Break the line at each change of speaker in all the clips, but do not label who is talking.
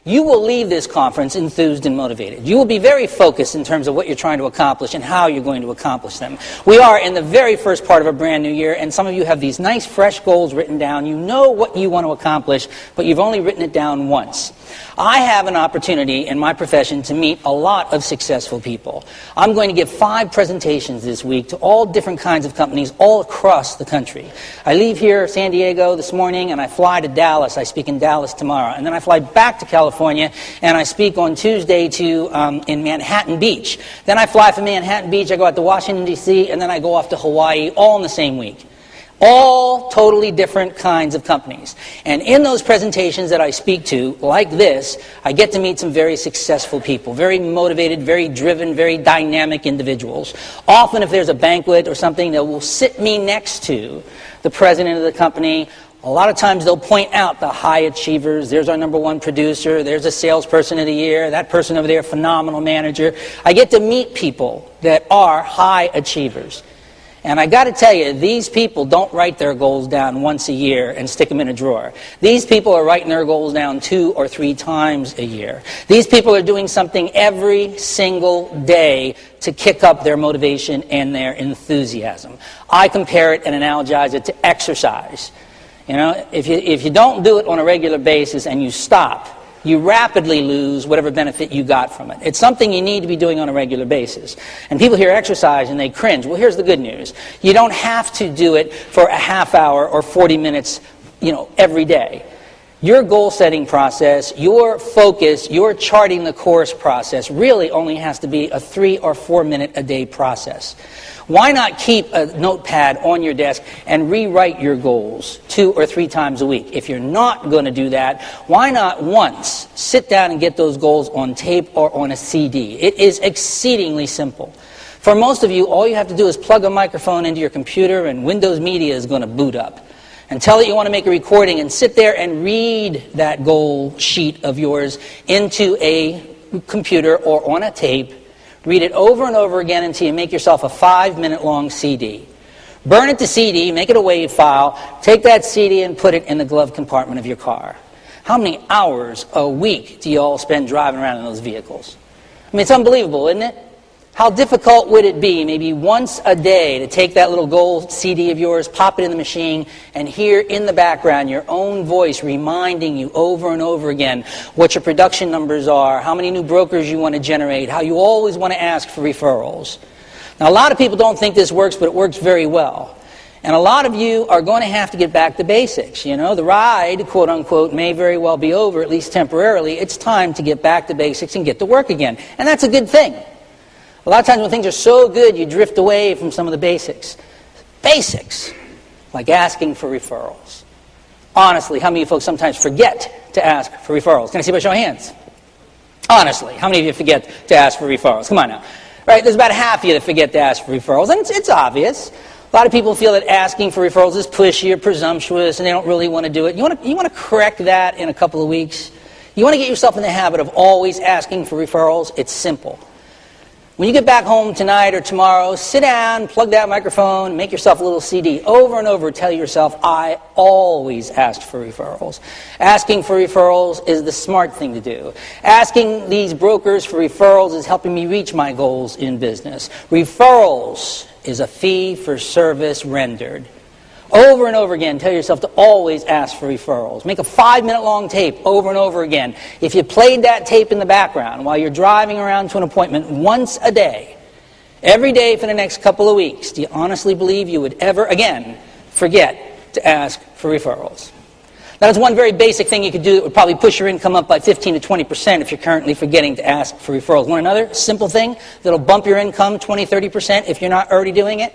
you will leave this conference enthused and motivated. You will be very focused in terms of what you're trying to accomplish and how you're going to accomplish them. We are in the very first part of a brand new year, and some of you have these nice, fresh goals written down. You know what you want to accomplish, but you've only written it down once. I have an opportunity in my profession to meet a lot of successful people. I'm going to give 5 presentations this week to all different kinds of companies all across the country. I leave here, San Diego, this morning, and I fly to Dallas. I speak in Dallas tomorrow. And then I fly back to California, and I speak on Tuesday in Manhattan Beach. Then I fly from Manhattan Beach, I go out to Washington, D.C., and then I go off to Hawaii, all in the same week. All totally different kinds of companies. And in those presentations that I speak to, like this, I get to meet some very successful people, very motivated, very driven, very dynamic individuals. Often if there's a banquet or something, they will sit me next to the president of the company. A lot of times they'll point out the high achievers. There's our #1 producer. There's a salesperson of the year. That person over there, phenomenal manager. I get to meet people that are high achievers. And I got to tell you, these people don't write their goals down once a year and stick them in a drawer. These people are writing their goals down 2 or 3 times a year. These people are doing something every single day to kick up their motivation and their enthusiasm. I compare it and analogize it to exercise. You know, if you don't do it on a regular basis and you stop, you rapidly lose whatever benefit you got from it. It's something you need to be doing on a regular basis. And people hear exercise and they cringe. Well, here's the good news. You don't have to do it for a half hour or 40 minutes, every day. Your goal-setting process, your focus, your charting the course process really only has to be a 3 or 4 minute a day process. Why not keep a notepad on your desk and rewrite your goals 2 or 3 times a week? If you're not going to do that, why not once sit down and get those goals on tape or on a CD? It is exceedingly simple. For most of you, all you have to do is plug a microphone into your computer and Windows Media is going to boot up. And tell it you want to make a recording and sit there and read that goal sheet of yours into a computer or on a tape. Read it over and over again until you make yourself a 5-minute long CD. Burn it to CD, make it a WAV file, take that CD and put it in the glove compartment of your car. How many hours a week do you all spend driving around in those vehicles? I mean, it's unbelievable, isn't it? How difficult would it be, maybe once a day, to take that little gold CD of yours, pop it in the machine, and hear in the background your own voice reminding you over and over again what your production numbers are, how many new brokers you want to generate, how you always want to ask for referrals. Now, a lot of people don't think this works, but it works very well. And a lot of you are going to have to get back to basics. The ride, quote unquote, may very well be over, at least temporarily. It's time to get back to basics and get to work again. And that's a good thing. A lot of times when things are so good, you drift away from some of the basics. Basics, like asking for referrals. Honestly, how many of you folks sometimes forget to ask for referrals? Can I see by show of hands? Honestly, how many of you forget to ask for referrals? Come on now. Right, there's about half of you that forget to ask for referrals, and it's obvious. A lot of people feel that asking for referrals is pushy or presumptuous, and they don't really want to do it. You want to correct that in a couple of weeks. You want to get yourself in the habit of always asking for referrals. It's simple. When you get back home tonight or tomorrow, sit down, plug that microphone, make yourself a little CD. Over and over, tell yourself, I always ask for referrals. Asking for referrals is the smart thing to do. Asking these brokers for referrals is helping me reach my goals in business. Referrals is a fee for service rendered. Over and over again, tell yourself to always ask for referrals. Make a 5-minute long tape over and over again. If you played that tape in the background while you're driving around to an appointment once a day, every day for the next couple of weeks, do you honestly believe you would ever again forget to ask for referrals? Now, that's one very basic thing you could do that would probably push your income up by 15 to 20% if you're currently forgetting to ask for referrals. Want another simple thing that'll bump your income 20, 30% if you're not already doing it?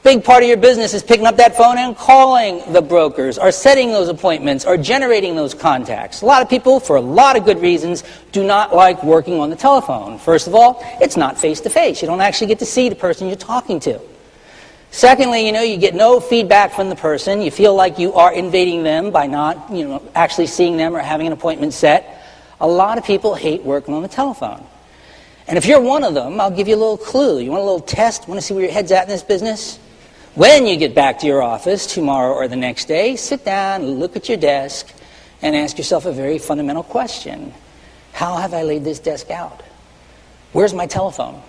Big part of your business is picking up that phone and calling the brokers, or setting those appointments, or generating those contacts. A lot of people, for a lot of good reasons, do not like working on the telephone. First of all, it's not face-to-face. You don't actually get to see the person you're talking to. Secondly, you get no feedback from the person. You feel like you are invading them by not, actually seeing them or having an appointment set. A lot of people hate working on the telephone. And if you're one of them, I'll give you a little clue. You want a little test? Want to see where your head's at in this business? When you get back to your office tomorrow or the next day, sit down, look at your desk, and ask yourself a very fundamental question. How have I laid this desk out? Where's my telephone?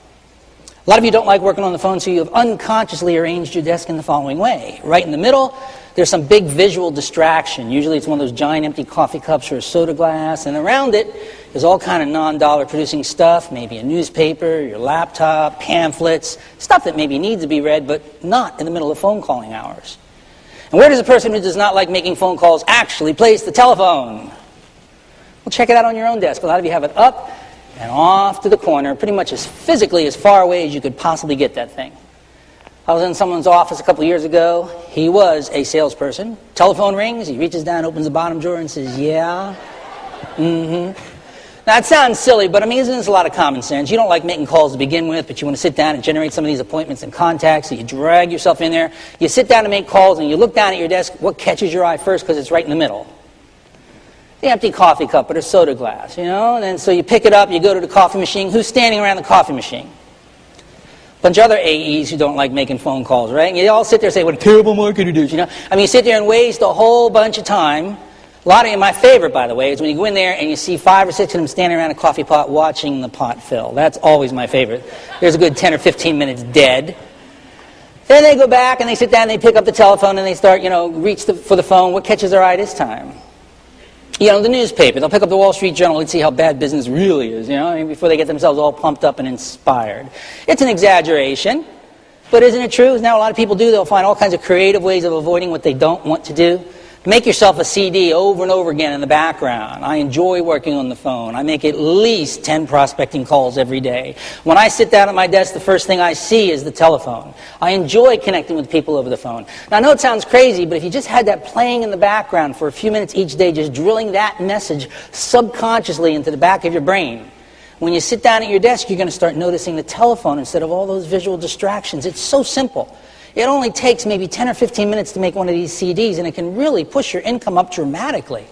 A lot of you don't like working on the phone, so you have unconsciously arranged your desk in the following way. Right in the middle, there's some big visual distraction. Usually it's one of those giant empty coffee cups or a soda glass, and around it is all kind of non-dollar producing stuff, maybe a newspaper, your laptop, pamphlets, stuff that maybe needs to be read, but not in the middle of phone calling hours. And where does a person who does not like making phone calls actually place the telephone? Well, check it out on your own desk. A lot of you have it up and off to the corner, pretty much as physically as far away as you could possibly get that thing. I was in someone's office a couple years ago. He was a salesperson. Telephone rings. He reaches down, opens the bottom drawer, and says, "Yeah, Now, it sounds silly, but I mean, isn't this a lot of common sense? You don't like making calls to begin with, but you want to sit down and generate some of these appointments and contacts, so you drag yourself in there. You sit down to make calls, and you look down at your desk. What catches your eye first, because it's right in the middle? The empty coffee cup or the soda glass, you know? And then so you pick it up, you go to the coffee machine. Who's standing around the coffee machine? A bunch of other AEs who don't like making phone calls, right? And you all sit there and say, "What a terrible marketer does," you know? I mean, you sit there and waste a whole bunch of time. A lot of you, my favorite, by the way, is when you go in there and you see 5 or 6 of them standing around a coffee pot watching the pot fill. That's always my favorite. There's a good 10 or 15 minutes dead. Then they go back and they sit down and they pick up the telephone and they start, reach for the phone. What catches their eye this time? The newspaper. They'll pick up the Wall Street Journal and see how bad business really is, before they get themselves all pumped up and inspired. It's an exaggeration, but isn't it true? Now a lot of people do. They'll find all kinds of creative ways of avoiding what they don't want to do. Make yourself a CD over and over again in the background. I enjoy working on the phone. I make at least 10 prospecting calls every day. When I sit down at my desk, the first thing I see is the telephone. I enjoy connecting with people over the phone. Now, I know it sounds crazy, but if you just had that playing in the background for a few minutes each day, just drilling that message subconsciously into the back of your brain, when you sit down at your desk, you're going to start noticing the telephone instead of all those visual distractions. It's so simple. It only takes maybe 10 or 15 minutes to make one of these CDs, and it can really push your income up dramatically.